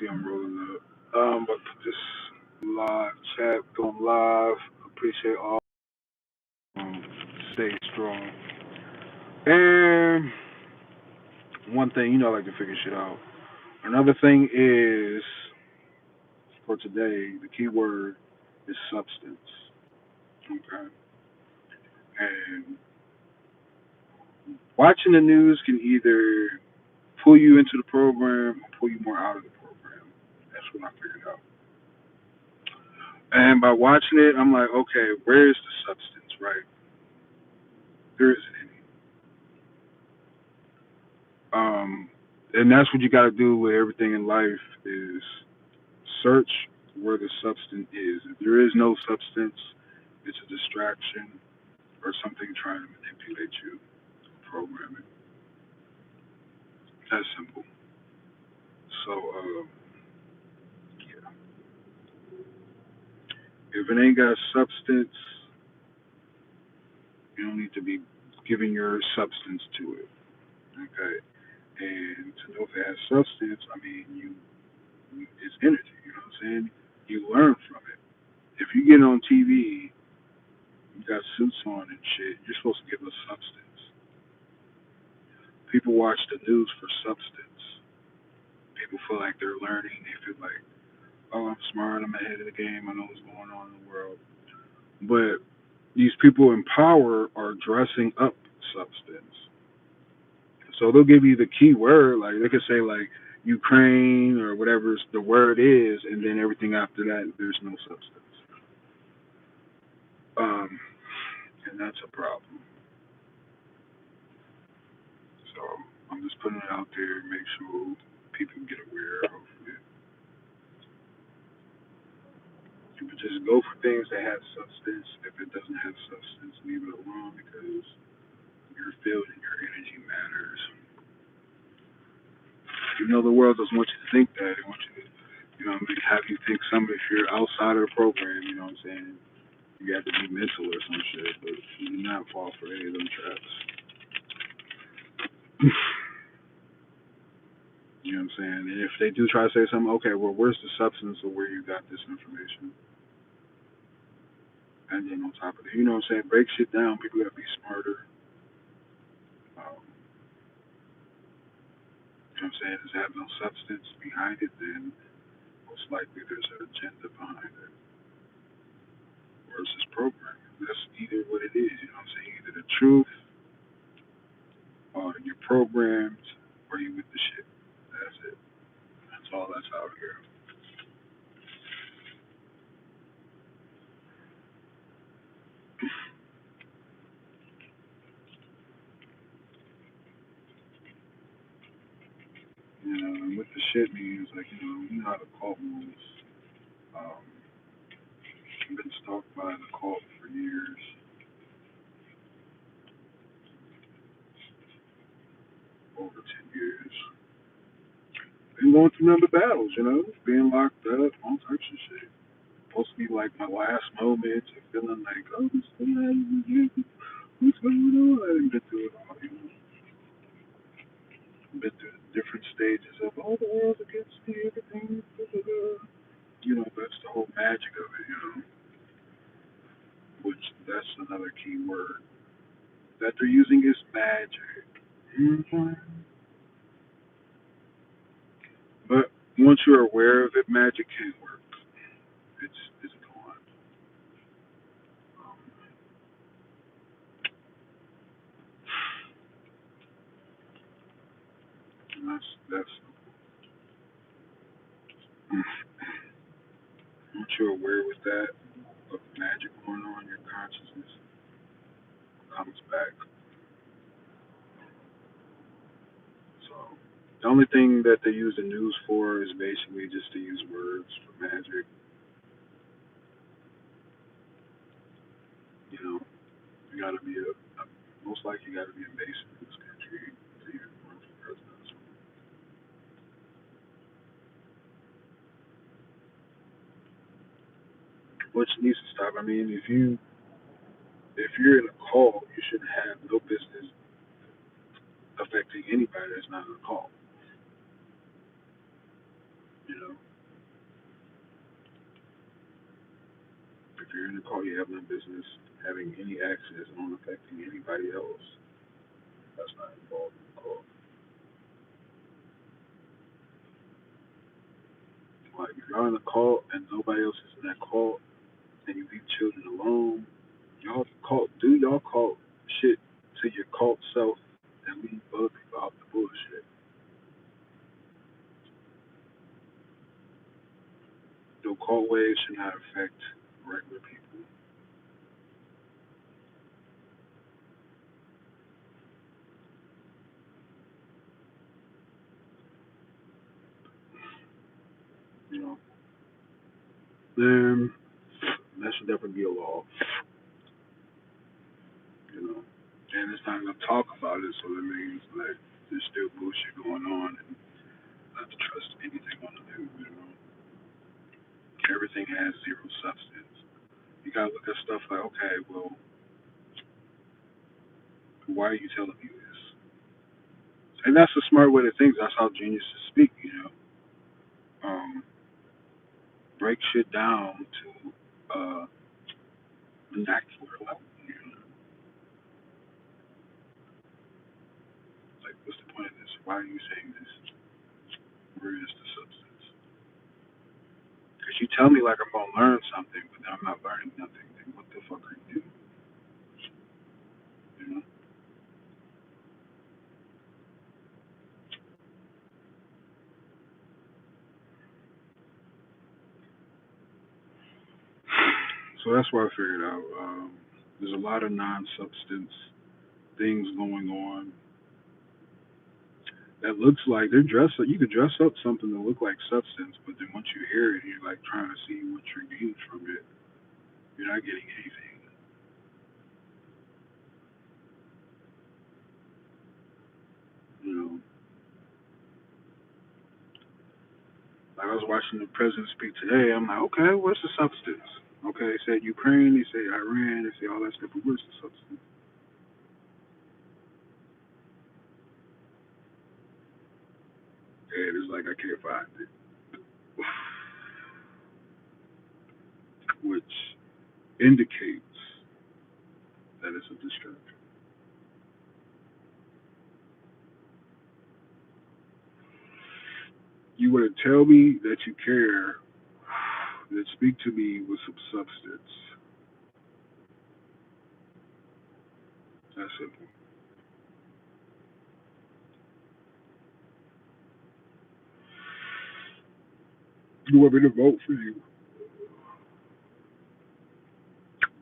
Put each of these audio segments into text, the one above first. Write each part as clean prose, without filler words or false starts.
see I'm rolling up. But this live chat going live. Appreciate all. Um, Stay strong. And one thing, I like to figure shit out. Another thing is for today, the key word is substance. Okay. And watching the news can either pull you into the program or pull you more out of the program. That's what I figured out. And by watching it, I'm like, okay, where's the substance, right? There isn't any. And that's what you got to do with everything in life is search where the substance is. If there is no substance, it's a distraction or something trying to manipulate you, programming. That's simple. So, yeah. If it ain't got substance, you don't need to be giving your substance to it. Okay. And to know if it has substance, I mean, it's energy. You know what I'm saying? You learn from it. If you get on TV, you got suits on and shit. You're supposed to give us substance. People watch the news for substance. People feel like they're learning. They feel like, oh, I'm smart. I'm ahead of the game. I know what's going on in the world. But these people in power are dressing up substance. So they'll give you the key word. Like they could say like Ukraine or whatever the word is, and then everything after that, there's no substance. Um, and that's a problem. So I'm just putting it out there, make sure people get aware of it. You would just go for things that have substance. If it doesn't have substance, leave it alone because your field and your energy matters. The world doesn't want you to think that. They want you to, have you think something if you're outside of the program, you know what I'm saying? You got to be mental or some shit, but you do not fall for any of them traps. You know what I'm saying? And if they do try to say something, okay, well, where's the substance of where you got this information? And then on top of it, you know what I'm saying? Break shit down. People got to be smarter. You know what I'm saying? Does it have no substance behind it, then most likely there's an agenda behind it. Or it's just programming. That's either what it is. You know what I'm saying? Either the truth, or you're programmed, or you with the shit. That's it. That's all that's out here. And what the shit means, like, you know how the cult moves. Um, I've been stalked by the cult for years, over 10 years. Been going through number battles, being locked up, all types of shit. Supposed to be like my last moments of feeling like, oh, what's going on? I've been through it all, Been through the different stages of, oh, the world's against me, everything, blah, blah, blah. That's the whole magic of it, which that's another key word that they're using is magic. hmm But once you're aware of it, magic can work. It's gone. Um, and that's once you're aware with that of magic going on, your consciousness comes back. So the only thing that they use the news for is basically just to use words for magic. You know, you gotta be most likely you gotta be a Mason in this country to even run for president. So, which needs to stop. I mean, if you're in a cult, you shouldn't have no business affecting anybody that's not in a cult. You know, if you're in the cult, you have no business having any access on affecting anybody else. That's not involved in the cult. Like if you're in a cult and nobody else is in that cult, and you leave children alone, y'all cult do y'all cult shit to your cult self and leave other people out the bullshit. The cult ways should not affect regular people. You know, then that should definitely be a law. You know, and it's not gonna talk about it, so that means like there's still bullshit going on, and not to trust anything on the news. You know, everything has zero substance. You gotta look at stuff like, okay, well, why are you telling me this? And that's a smart way to think. That's how geniuses speak. You know, break shit down to vernacular level. You know, like, what's the point of this? Why are you saying this? Where is the substance? Because you tell me like I'm gonna learn something, but then I'm not learning nothing. Then what the fuck are you doing? You know. So that's what I figured out. There's a lot of non-substance things going on that looks like they're dressed. You could dress up something that look like substance, but then once you hear it, you're like trying to see what you're getting from it. You're not getting anything. You know, like I was watching the president speak today. I'm like, okay, what's the substance? Okay, they said Ukraine, they say Iran, they say all that stuff, but where's the substance? And it's like I can't find it, which indicates that it's a distraction. You wouldn't tell me that you care, then speak to me with some substance. That's simple. You want me to vote for you?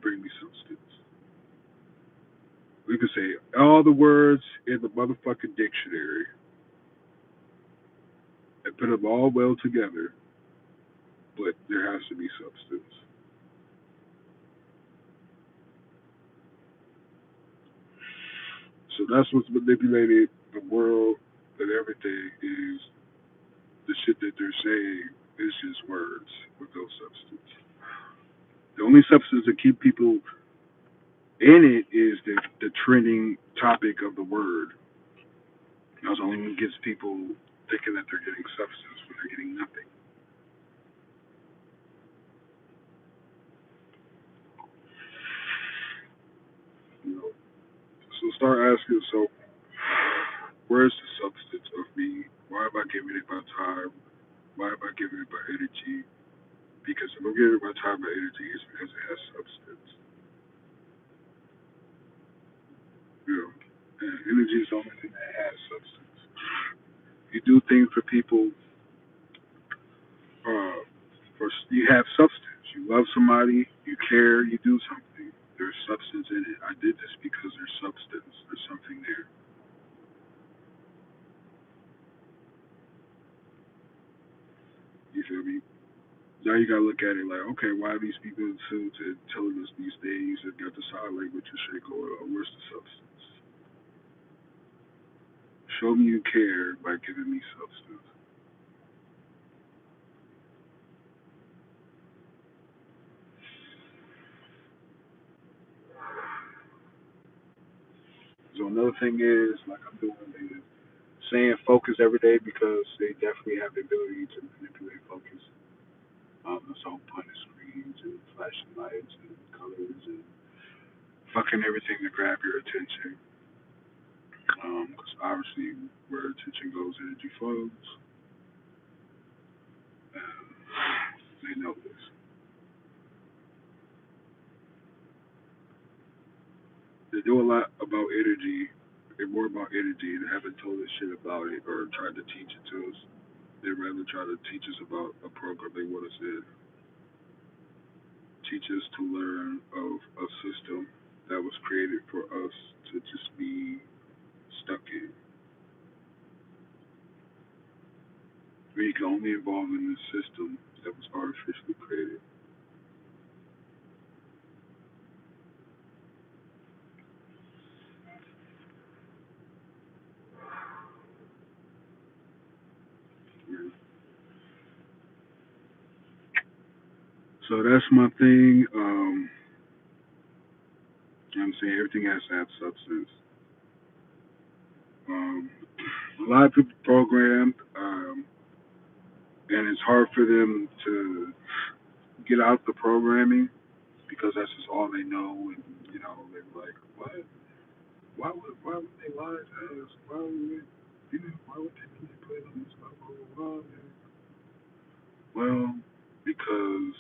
Bring me substance. We could say all the words in the motherfucking dictionary and put them all well together, but there has to be substance. So that's what's manipulated the world and everything is the shit that they're saying is just words with no substance. The only substance that keep people in it is the trending topic of the word. That's the only one gets people thinking that they're getting substance when they're getting nothing. You know. So start asking yourself, where's the substance of me? Why am I giving it my time? Why am I giving it my energy? Because if I'm giving it my time and energy, it's because it has substance. You know, and energy is the only thing that has substance. You do things for people, uh, you have substance. You love somebody, you care, you do something. There's substance in it. I did this because there's substance. There's something there. You feel me? Now you gotta look at it like, okay, why are these people in suits and telling us these things and got the sign language and shit going on? Where's the substance? Show me you care by giving me substance. So another thing is, like I'm doing is saying focus every day because they definitely have the ability to manipulate focus. That's the whole point of screens and flashing lights and colors and fucking everything to grab your attention. Because obviously, where attention goes, energy flows. And they know this. They do a lot about energy. They're more about energy. They haven't told us shit about it or tried to teach it to us. They rather try to teach us about a program they want us in. Teach us to learn of a system that was created for us to just be stuck in. We can only evolve in this system that was artificially created. Yeah. So that's my thing. I'm saying everything has to have substance. Um, a lot of people programmed, and it's hard for them to get out the programming because that's just all they know. And they're like, what? Why would they lie to us? Why would they manipulate us? Blah blah blah. Well, because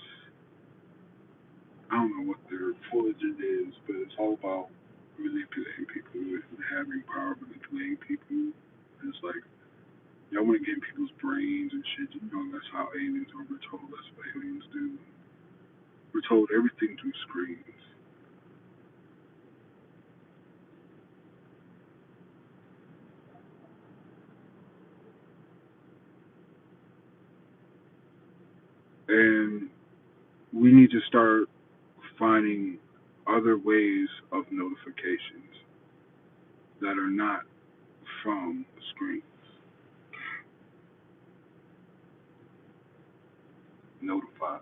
I don't know what their full agenda is, but it's all about manipulating people and having power manipulating people. And it's like y'all want to get in people's brains and shit. That's how aliens are. We're told that's what aliens do. We're told everything through screens. And we need to start finding other ways of notifications that are not from the screen. Notified.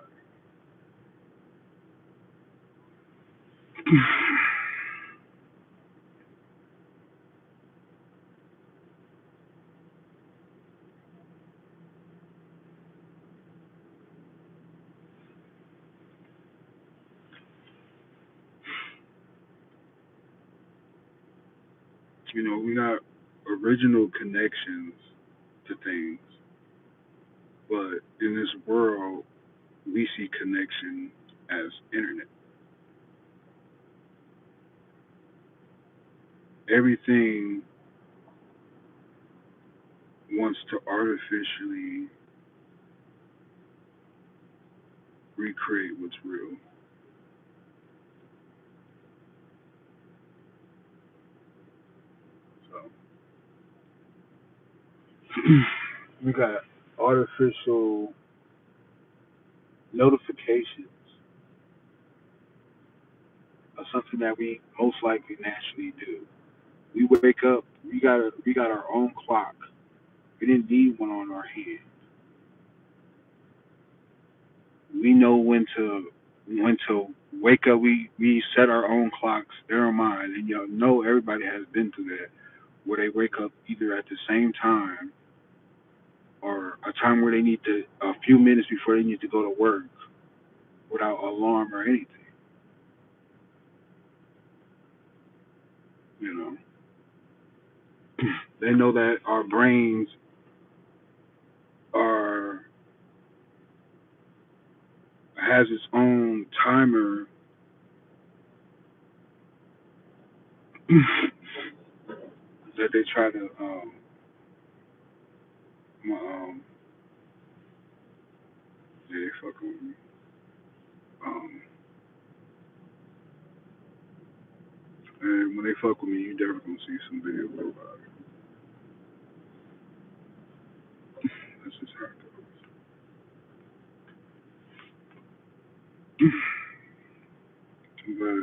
We got original connections to things, but in this world, we see connection as internet. Everything wants to artificially recreate what's real. So we got artificial notifications of something that we most likely naturally do. We wake up, we got our own clock. We didn't need one on our hand. We know when to wake up. We set our own clocks, their mind, and know everybody has been through that, where they wake up either at the same time or a time where they need to a few minutes before they need to go to work without alarm or anything. You know, they know that our brains are has its own timer that they try to um yeah, they fucking with me. Um and when they fuck with me, you definitely gonna see some video about it. That's just how it goes. But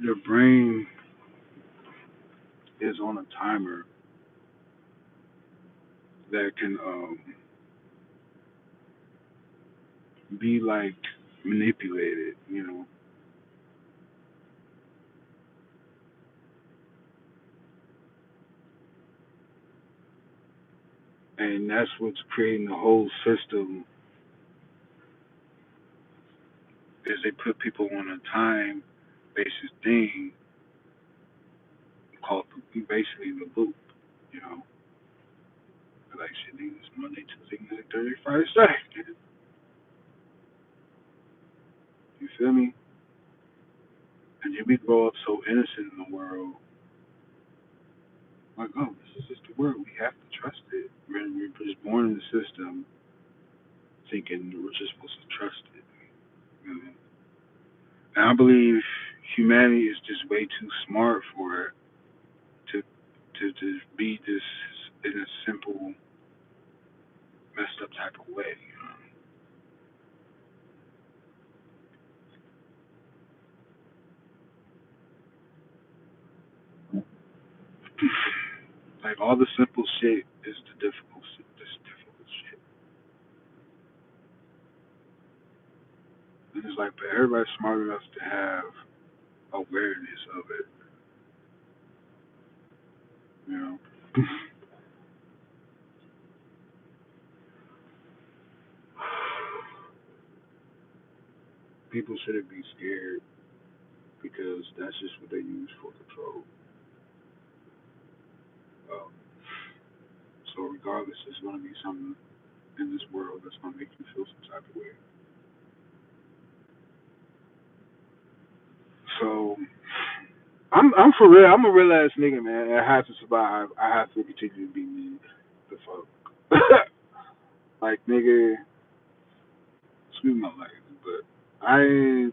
your brain is on a timer that can be like manipulated. And that's what's creating the whole system. Is they put people on a time basis thing called basically the loop. You know, like shit, niggas Monday, Tuesday, Wednesday, Thursday, Friday, Saturday. You feel me? And then we grow up so innocent in the world, like, oh, this is just the world. We have to trust it. We're just born in the system, thinking we're just supposed to trust it. You know? And I believe humanity is just way too smart for it to to be this in a simple, messed up type of way. Like all the simple shit is the difficult shit. This difficult shit. And it's like, but everybody's smart enough to have awareness of it. You know, people shouldn't be scared because that's just what they use for control. Um, so regardless, there's going to be something in this world that's going to make you feel some type of way. So I'm for real. I'm a real ass nigga, man. I have to survive. I have to continue to be me. The fuck. Like nigga, excuse my language, but I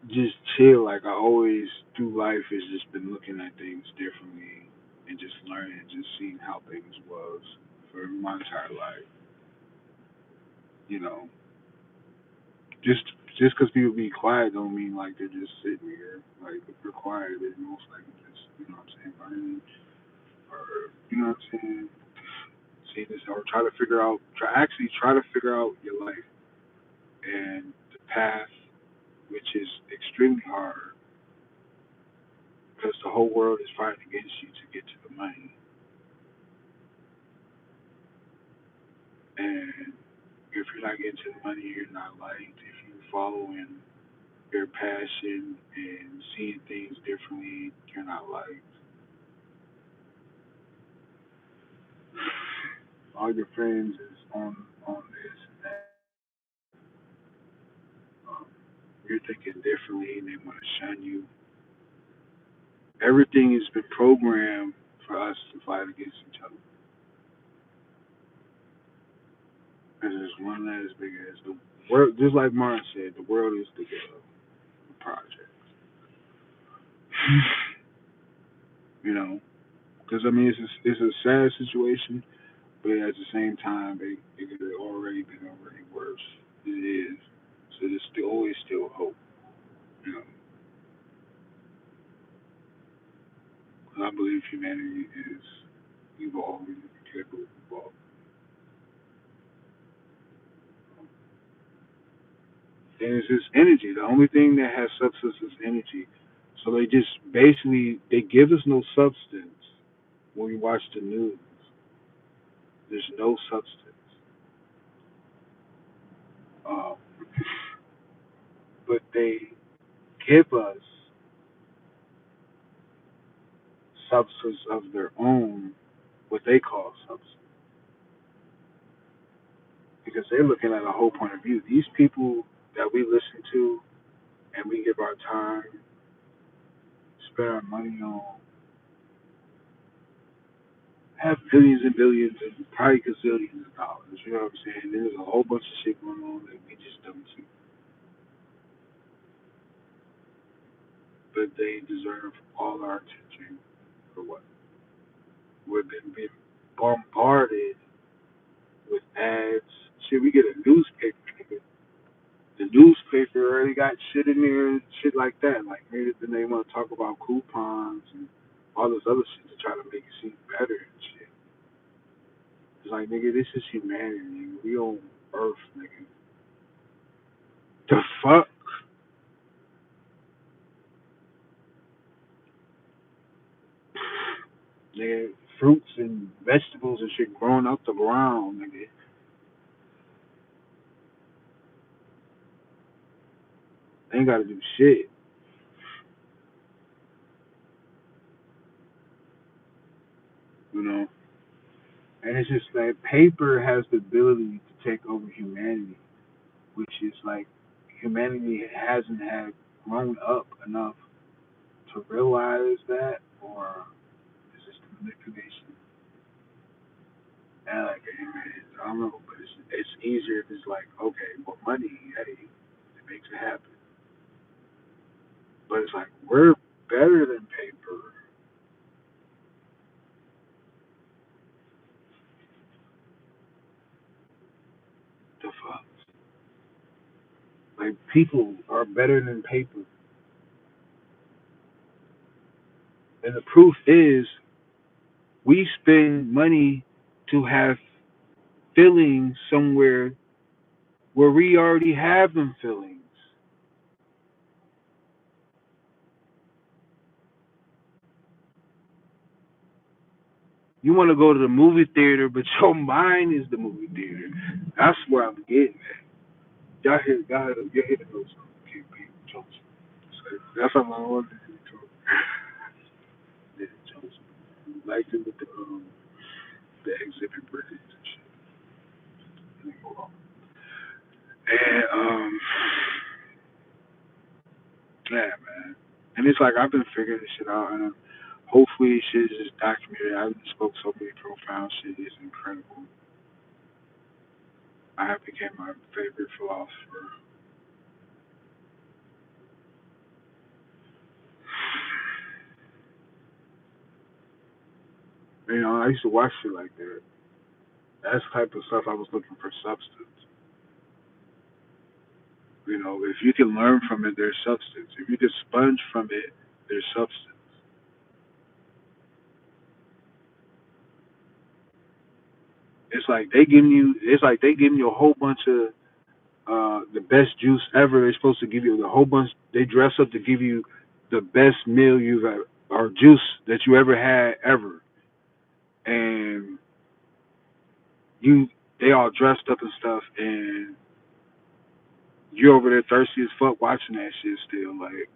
just chill. Like I always through life has just been looking at things differently and just learning, just seeing how things was for my entire life. You know, just because people be quiet don't mean like they're just sitting here. Like if they're quiet, they're most likely just what I'm saying, learning or what I'm saying, see this or try to figure out your life and the path, which is extremely hard because the whole world is fighting against you to get to the money. And if you're not getting to the money, you're not liked. If you're following your passion and seeing things differently, you're not liked. All your friends is on this and that. Um, you're thinking differently, and they want to shun you. Everything has been programmed for us to fight against each other. And there's one that is big as the world. Just like Martin said, the world is the project. You know, because I mean, it's a sad situation, but at the same time, it could have already been already worse. It is. So there's still always still hope. You know, 'cause I believe humanity is evolving, capable of evolving. And it's just energy. The only thing that has substance is energy. So they just basically they give us no substance when we watch the news. There's no substance. Um, but they give us substance of their own, what they call substance, because they're looking at a whole point of view. These people that we listen to and we give our time, spend our money on, have billions and billions and probably gazillions of dollars. You know what I'm saying? There's a whole bunch of shit going on that we just don't see, but they deserve all our attention for what? We've been bombarded with ads. Shit, we get a newspaper. The newspaper already got shit in there and shit like that. Like maybe then they want to talk about coupons and all this other shit to try to make it seem better and shit. It's like nigga, this is humanity. Nigga. We on Earth, nigga. The fuck, nigga. fruits and vegetables and shit growing up the ground, nigga. They ain't gotta do shit, you know. And it's just that paper has the ability to take over humanity, which is like humanity hasn't had grown up enough to realize that, or it's just manipulation. And like, hey, man, I don't know, but it's easier if it's like, okay, well, money, hey, it makes it happen. But it's like we're better than paper. The fuck, like people are better than paper, and the proof is we spend money to have feelings somewhere where we already have them feelings. You want to go to the movie theater, but your mind is the movie theater. That's where I'm getting at. Y'all hear the notes. Keep Jones. That's how I wanted to do it. Jones. Like it with the exhibit British and shit. And yeah, man. And it's like I've been figuring this shit out, and hopefully, shit is just documented. I have spoke so many profound shit. It's incredible. I have become my favorite philosopher. You know, I used to watch shit like that. That's the type of stuff I was looking for substance. You know, if you can learn from it, there's substance. If you can sponge from it, there's substance. It's like they giving you a whole bunch of the best juice ever. They're supposed to give you a whole bunch. They dress up to give you the best meal you've ever, or juice that you ever had ever, and you they all dressed up and stuff, and you over there thirsty as fuck watching that shit still. Like,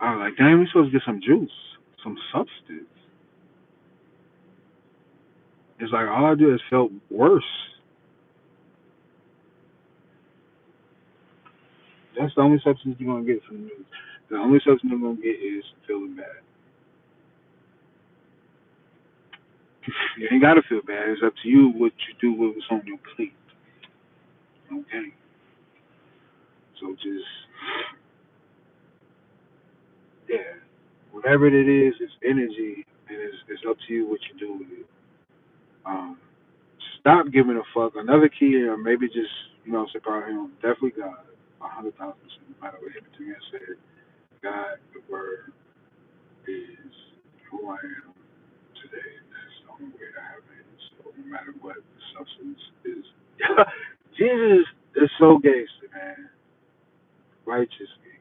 I was like, damn, we supposed to get some juice, some substance. It's like all I do is felt worse. That's the only substance you're gonna get from the news. The only substance you're gonna get is feeling bad. You ain't gotta feel bad. It's up to you what you do with what's on your plate. Okay. So just yeah. Whatever it is, it's energy and it's up to you what you do with it. Um Stop giving a fuck. Another key or maybe just, say probably him. Definitely God. 100,000%. No matter what everything I said. God, the word is who I am today. That's the only way to have it. So no matter what the substance is. Jesus is so gangster, man. Righteously.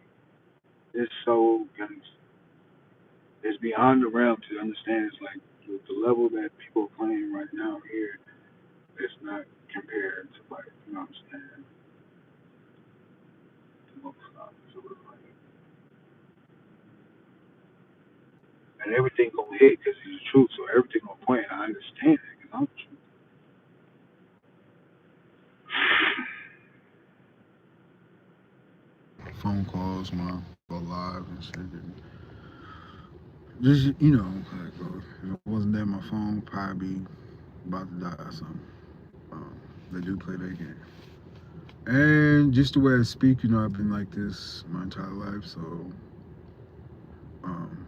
It's so gangster. It's beyond the realm to understand. It's like the level that people are playing right now here, it's not compared to like, what I'm saying? The most so like, and everything gonna hit because he's the truth. So everything gonna point. And I understand it because I'm the truth. Phone calls, my go live and shit. And just like, if it wasn't there, my phone would probably be about to die or something. They do play that game. And just the way I speak, I've been like this my entire life. So, um,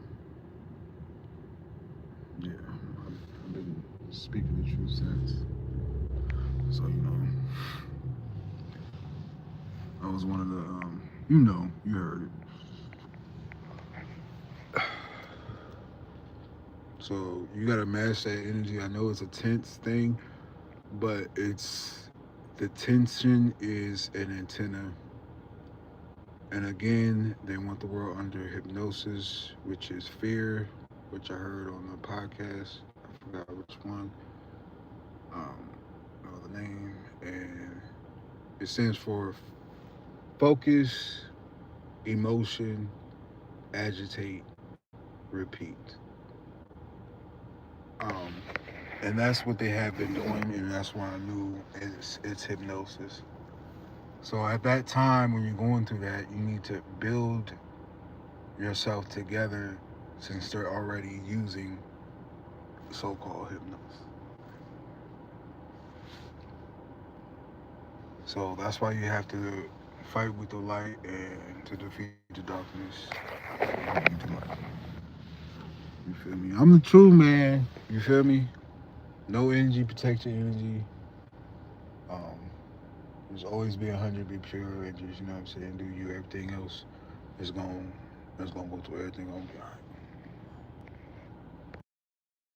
yeah, I've been speaking the truth since. So, I was one of the, you heard it. So you gotta match that energy. I know it's a tense thing, but the tension is an antenna And again, they want the world under hypnosis, which is fear, which I heard on the podcast. I forgot which one. Um, know the name, and it stands for focus, emotion, agitate, repeat. Um, and that's what they have been doing, and that's why I knew it's hypnosis. So at that time, when you're going through that, you need to build yourself together since they're already using so-called hypnosis. So that's why you have to fight with the light and to defeat the darkness. Defeat the light. You feel me? I'm the true man. You feel me? No energy, protect your energy. Um, just always be 100, be pure, and just you know what I'm saying. Do you everything else is going, go through everything gonna be alright.